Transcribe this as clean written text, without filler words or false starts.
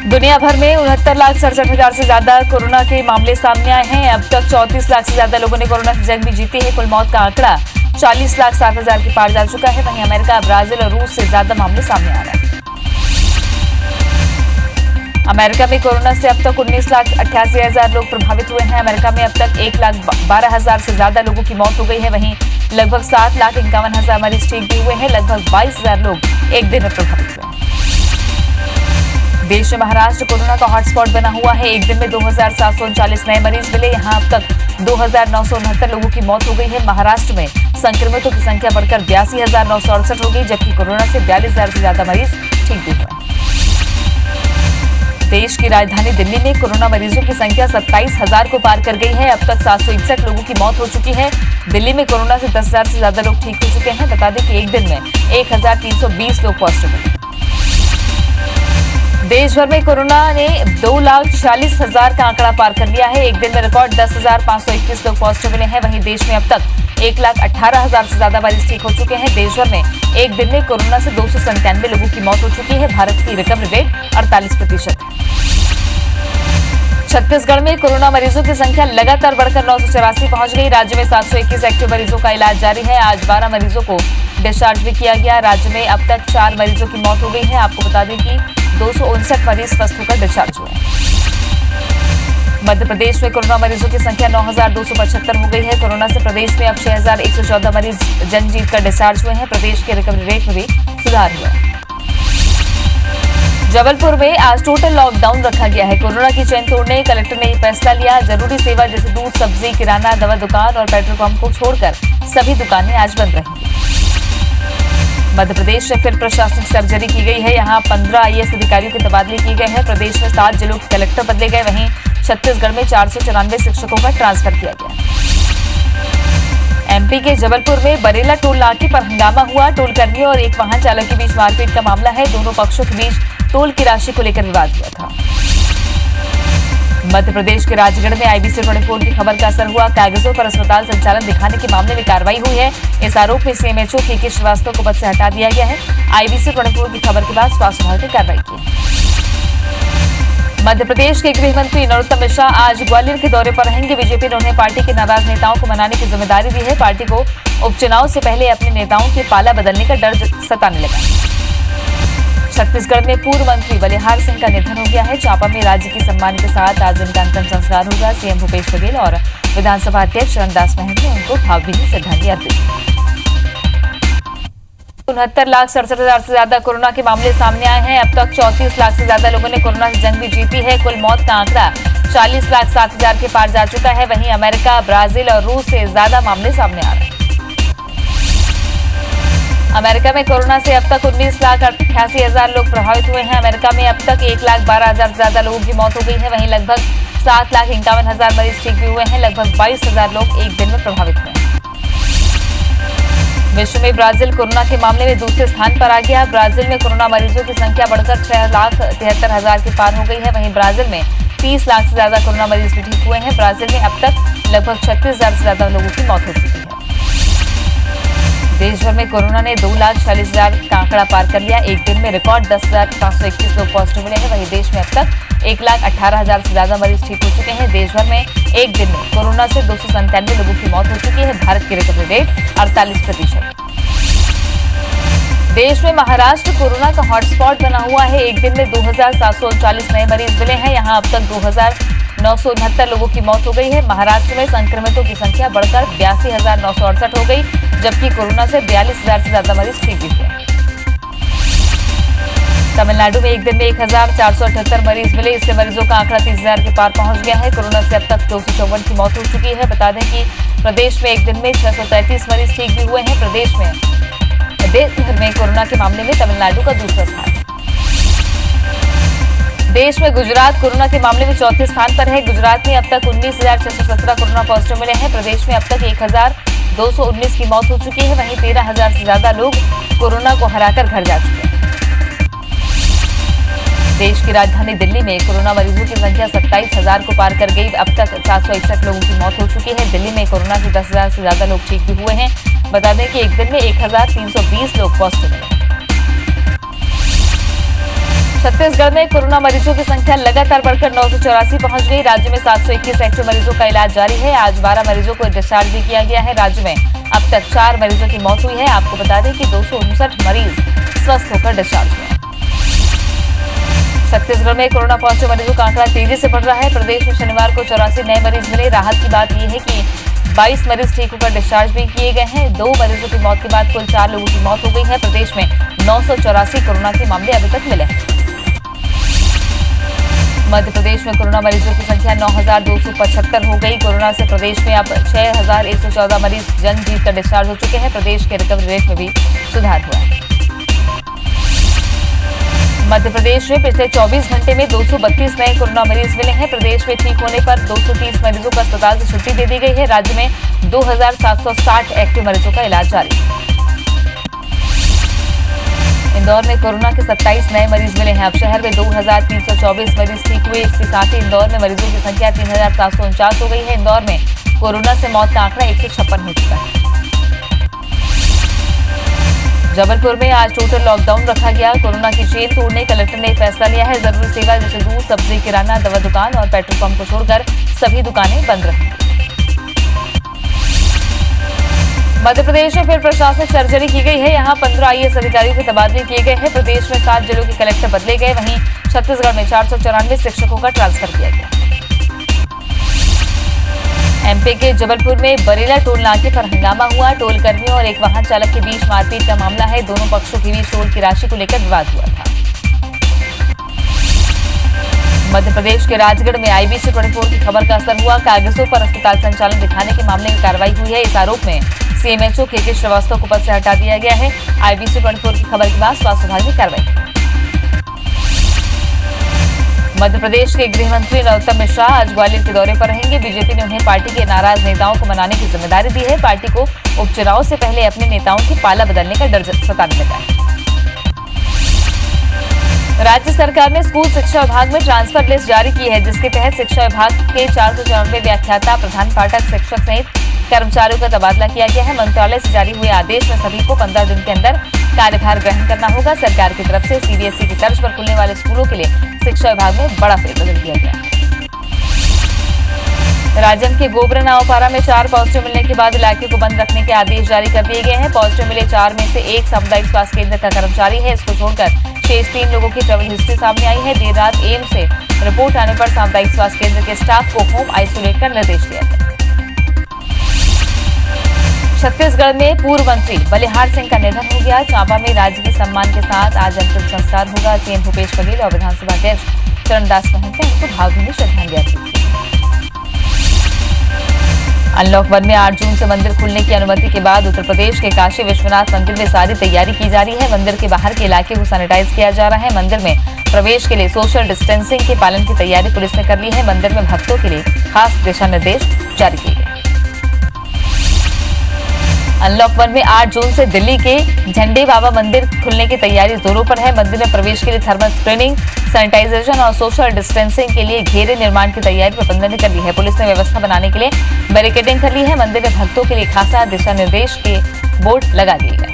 दुनिया भर में 69,67,000 से ज्यादा कोरोना के मामले सामने आए हैं। अब तक 34 लाख से ज्यादा लोगों ने कोरोना से जंग भी जीती है। कुल मौत का आंकड़ा 40,07,000 के पार जा चुका है। वहीं अमेरिका, ब्राजील और रूस से ज्यादा मामले सामने आ रहे हैं। अमेरिका में कोरोना से अब तक 19,88,000 लोग प्रभावित हुए हैं। अमेरिका में अब तक 1,12,000 से ज्यादा लोगों की मौत हो गई है। वहीं लगभग 7,51,000 मरीज ठीक भी हुए हैं। लगभग 22,000 लोग एक दिन में प्रभावित हुए हैं। देश में महाराष्ट्र कोरोना का हॉटस्पॉट बना हुआ है। एक दिन में 2,739 नए मरीज मिले। यहां अब तक 2,969 लोगों की मौत हो गई है। महाराष्ट्र में संक्रमितों की संख्या बढ़कर 82,968 हो गई, जबकि कोरोना से 42,000 से ज्यादा मरीज ठीक भी हुए। देश की राजधानी दिल्ली में कोरोना मरीजों की संख्या 27,000 को पार कर गई है। अब तक 761 लोगों की मौत हो चुकी है। दिल्ली में कोरोना से 10,000 से ज्यादा लोग ठीक हो चुके हैं। बता दें कि एक दिन में 1,320 लोग पॉजिटिव हुए। देश भर में कोरोना ने 2,40,000 का आंकड़ा पार कर लिया है। एक दिन में रिकॉर्ड 10,521 लोग पॉजिटिव मिले हैं। वहीं देश में अब तक 1,18,000 से ज्यादा मरीज ठीक हो चुके हैं। देश भर में एक दिन में कोरोना से 297 लोगों की मौत हो चुकी है। भारत की रिकवरी रेट 48% है। छत्तीसगढ़ में कोरोना मरीजों की संख्या लगातार बढ़कर 984 पहुंच गई। राज्य में 721 एक्टिव मरीजों का इलाज जारी है। आज 12 मरीजों को डिस्चार्ज भी किया गया। राज्य में अब तक 4 मरीजों की मौत हो गई है। आपको बता दें कि 259 मरीज स्वस्थ होकर डिस्चार्ज हुए। मध्य प्रदेश में कोरोना मरीजों की संख्या 9,275 हो गई है। कोरोना से प्रदेश में अब 6,114 मरीज जंग जीतकर डिस्चार्ज हुए हैं। प्रदेश के रिकवरी रेट में भी सुधार हुआ है। जबलपुर में आज टोटल लॉकडाउन रखा गया है। कोरोना की चेन तोड़ने कलेक्टर ने फैसला लिया। जरूरी सेवा जैसे दूध, सब्जी, किराना, दवा दुकान और पेट्रोल पंप को छोड़कर सभी दुकानें आज बंद रहेंगी। मध्य प्रदेश में फिर प्रशासनिक सर्जरी की गई है। यहां 15 IAS अधिकारियों के तबादले किए गए हैं। प्रदेश में 7 जिलों के कलेक्टर बदले गए। वहीं छत्तीसगढ़ में 494 शिक्षकों का ट्रांसफर किया गया। MP के जबलपुर में बरेला टोल नाके पर हंगामा हुआ। टोल कर्मी और एक वाहन चालक के बीच मारपीट का मामला है। दोनों पक्षों के बीच टोल की राशि को लेकर विवाद हुआ था। मध्य प्रदेश के राजगढ़ में IBC 24 की खबर का असर हुआ। कागजों पर अस्पताल संचालन दिखाने के मामले में कार्रवाई हुई है। इस आरोप में CMHO KK श्रीवास्तव को पद से हटा दिया गया है। IBC 24 की खबर के बाद स्वास्थ्य विभाग ने कार्रवाई की। मध्य प्रदेश के गृह मंत्री नरोत्तम मिश्रा आज ग्वालियर के दौरे पर रहेंगे। बीजेपी ने उन्हें पार्टी के नाराज नेताओं को मनाने की जिम्मेदारी दी है। पार्टी को उपचुनाव से पहले अपने नेताओं के पाला बदलने का डर सताने लगा। छत्तीसगढ़ में पूर्व मंत्री बलिहार सिंह का निधन हो गया है। चांपा में राज्य की सम्मान के साथ आज उनका अंतिम संस्कार होगा। CM भूपेश बघेल और विधानसभा अध्यक्ष चरणदास महंत ने उनको भावभीनी श्रद्धांजलि अर्पित की। 69,67,000 से ज्यादा कोरोना के मामले सामने आए हैं। अब तक 34 लाख से ज्यादा लोगों ने कोरोना से जंग भी जीती है। कुल मौत का आंकड़ा 40,07,000 के पार जा चुका है। वहीं अमेरिका, ब्राजील और रूस से ज्यादा मामले सामने आ रहे हैं। अमेरिका में कोरोना से अब तक 19,88,000 लोग प्रभावित हुए हैं। अमेरिका में अब तक 1,12,000 से ज्यादा लोगों की मौत हो गई है। वहीं लगभग 7,51,000 मरीज ठीक भी हुए हैं। लगभग 22,000 लोग एक दिन में प्रभावित हुए हैं। विश्व में ब्राजील कोरोना के मामले में दूसरे स्थान पर आ गया। ब्राजील में कोरोना मरीजों की संख्या बढ़कर 6,73,000 के पार हो गई है। वहीं ब्राजील में 30 लाख से ज्यादा कोरोना मरीज भी ठीक हुए हैं। ब्राजील में अब तक लगभग 36,000 से ज्यादा लोगों की मौत हो चुकी है। देश भर में कोरोना ने 2,40,000 का आंकड़ा पार कर लिया। एक दिन में रिकॉर्ड 10,521 लोग पॉजिटिव मिले हैं। वहीं देश में अब तक 1,18,000 से ज्यादा मरीज ठीक हो चुके हैं। देश भर में एक दिन में कोरोना से 297 लोगों की मौत हो चुकी है। भारत की रिकवरी रेट 48%। देश में महाराष्ट्र कोरोना का हॉटस्पॉट बना हुआ है। एक दिन में 2,739 नए मरीज मिले हैं। यहां अब तक 2,969 लोगों की मौत हो गई है। महाराष्ट्र में संक्रमितों की संख्या बढ़कर 82,968 हो गई, जबकि कोरोना से 42,000 से ज्यादा मरीज ठीक भी हुए। तमिलनाडु में एक दिन में 1,478 मरीज मिले। इससे मरीजों का आंकड़ा 30,000 के पार पहुंच गया है। कोरोना से अब तक 254 की मौत हो चुकी है। बता दें कि प्रदेश में एक दिन में 633 मरीज ठीक भी हुए हैं। प्रदेश में देश भर में कोरोना के मामले में तमिलनाडु का दूसरा स्थान है। देश में गुजरात कोरोना के मामले में चौथे स्थान पर है। गुजरात में अब तक 19,617 कोरोना पॉजिटिव मिले हैं। प्रदेश में अब तक 1,219 की मौत हो चुकी है। वहीं 13,000 से ज्यादा लोग कोरोना को हराकर घर जा चुके हैं। देश की राजधानी दिल्ली में कोरोना मरीजों की संख्या 27,000 को पार कर गई। अब तक 761 लोगों की मौत हो चुकी है। दिल्ली में कोरोना से 10,000 से ज्यादा लोग ठीक भी हुए हैं। बता दें कि एक दिन में 1,320 लोग पॉजिटिव मिले। छत्तीसगढ़ में कोरोना मरीजों की संख्या लगातार बढ़कर 984 पहुंच गई। राज्य में 721 एक्टिव मरीजों का इलाज जारी है। आज 12 मरीजों को डिस्चार्ज भी किया गया है। राज्य में अब तक 4 मरीजों की मौत हुई है। आपको बता दें कि 259 मरीज स्वस्थ होकर डिस्चार्ज हुए। छत्तीसगढ़ में कोरोना पॉजिटिव मरीजों का आंकड़ा तेजी से बढ़ रहा है। प्रदेश में शनिवार को 84 नए मरीज मिले। राहत की बात यह है कि 22 मरीज ठीक होकर डिस्चार्ज भी किए गए हैं। 2 मरीजों की मौत के बाद कुल 4 लोगों की मौत हो गई है। प्रदेश में 984 कोरोना के मामले अभी तक मिले हैं। मध्य प्रदेश में कोरोना मरीजों की संख्या 9,275 हो गई। कोरोना से प्रदेश में अब 6,114 मरीज जन जीत कर डिस्चार्ज हो चुके हैं। प्रदेश के रिकवरी रेट में भी सुधार हुआ है। मध्य प्रदेश में पिछले 24 घंटे में 232 नए कोरोना मरीज मिले हैं। प्रदेश में ठीक होने पर 230 मरीजों को अस्पताल से छुट्टी दे दी गई है। राज्य में 2,760 एक्टिव मरीजों का इलाज जारी है। इंदौर में कोरोना के 27 नए मरीज मिले हैं। अब शहर में 2,324 मरीज ठीक हुए। इसके साथ ही इंदौर में मरीजों की संख्या 3,749 हो गई है। इंदौर में कोरोना से मौत का आंकड़ा 156 हो चुका है। जबलपुर में आज टोटल लॉकडाउन रखा गया। कोरोना की चेन तोड़ने कलेक्टर ने फैसला लिया है। जरूरी सेवा जैसे दूध, सब्जी, किराना, दवा दुकान और पेट्रोल पंप को छोड़कर सभी दुकानें बंद रहेंगी। मध्य प्रदेश में फिर प्रशासनिक सर्जरी की गई है। यहां 15 IAS अधिकारियों के तबादले किए गए हैं। प्रदेश में 7 जिलों के कलेक्टर बदले गए। वहीं छत्तीसगढ़ में 494 शिक्षकों का ट्रांसफर किया गया। MP के जबलपुर में बरेला टोल नाके पर हंगामा हुआ। टोल कर्मियों और एक वाहन चालक के बीच मारपीट का मामला है। दोनों पक्षों के बीच टोल की राशि को लेकर विवाद हुआ था। मध्य प्रदेश के राजगढ़ में IBC 24 की खबर का असर हुआ। कागजों पर अस्पताल संचालन दिखाने के मामले में कार्रवाई हुई है। इस आरोप में CMHO KK श्रीवास्तव को पद से हटा दिया गया है। IBC 24 की खबर के बाद स्वास्थ्य विभाग ने कार्रवाई की। मध्य प्रदेश के गृह मंत्री नरोत्तम मिश्रा आज ग्वालियर के दौरे पर रहेंगे। बीजेपी ने उन्हें पार्टी के नाराज नेताओं को मनाने की जिम्मेदारी दी है। पार्टी को उपचुनाव से पहले अपने नेताओं की पाला बदलने का डर सताने लगा है। राज्य सरकार ने स्कूल शिक्षा विभाग में ट्रांसफर लिस्ट जारी की है, जिसके तहत शिक्षा विभाग के 494 व्याख्याता, प्रधान पाठक, शिक्षक सहित कर्मचारियों का तबादला किया गया है। मंत्रालय से जारी हुए आदेश में सभी को 15 दिन के अंदर कार्यभार ग्रहण करना होगा। सरकार की तरफ से CBSE की तर्ज पर खुलने वाले स्कूलों के लिए शिक्षा विभाग में बड़ा फेरबदल किया गया। राजन के गोबरा नावपारा में 4 पॉजिटिव मिलने के बाद इलाके को बंद रखने के आदेश जारी कर दिए गए हैं। पॉजिटिव मिले 4 में से 1 सामुदायिक स्वास्थ्य केंद्र का कर्मचारी है। इसको छोड़कर शेष 3 लोगों की ट्रैवल हिस्ट्री सामने आई है। देर रात एम्स से रिपोर्ट आने पर सामुदायिक स्वास्थ्य केंद्र के स्टाफ को होम आइसोलेट का निर्देश दिया गया। छत्तीसगढ़ में पूर्व मंत्री बलिहार सिंह का निधन हो गया। चांपा में राजकीय सम्मान के साथ आज अंतिम संस्कार होगा। CM भूपेश बघेल और विधानसभा अध्यक्ष चरणदास महंत ने उनको भावभीनी श्रद्धांजलि अर्पित की। अनलॉक 1 में 8 जून से मंदिर खुलने की अनुमति के बाद उत्तर प्रदेश के काशी विश्वनाथ मंदिर में सारी तैयारी की जा रही है। मंदिर के बाहर के इलाके को सैनिटाइज किया जा रहा है। मंदिर में प्रवेश के लिए सोशल डिस्टेंसिंग के पालन की तैयारी पुलिस ने कर ली है। मंदिर में भक्तों के लिए खास दिशा निर्देश जारी किए गए। अनलॉक 1 में 8 जून से दिल्ली के झंडे बाबा मंदिर खुलने की तैयारी जोरों पर है। मंदिर में प्रवेश के लिए थर्मल स्क्रीनिंग, सैनिटाइजेशन और सोशल डिस्टेंसिंग के लिए घेरे निर्माण की तैयारी प्रबंधन ने कर ली है। पुलिस ने व्यवस्था बनाने के लिए बैरिकेडिंग कर ली है। मंदिर में भक्तों के लिए खासा दिशा निर्देश के बोर्ड लगा दिए गए।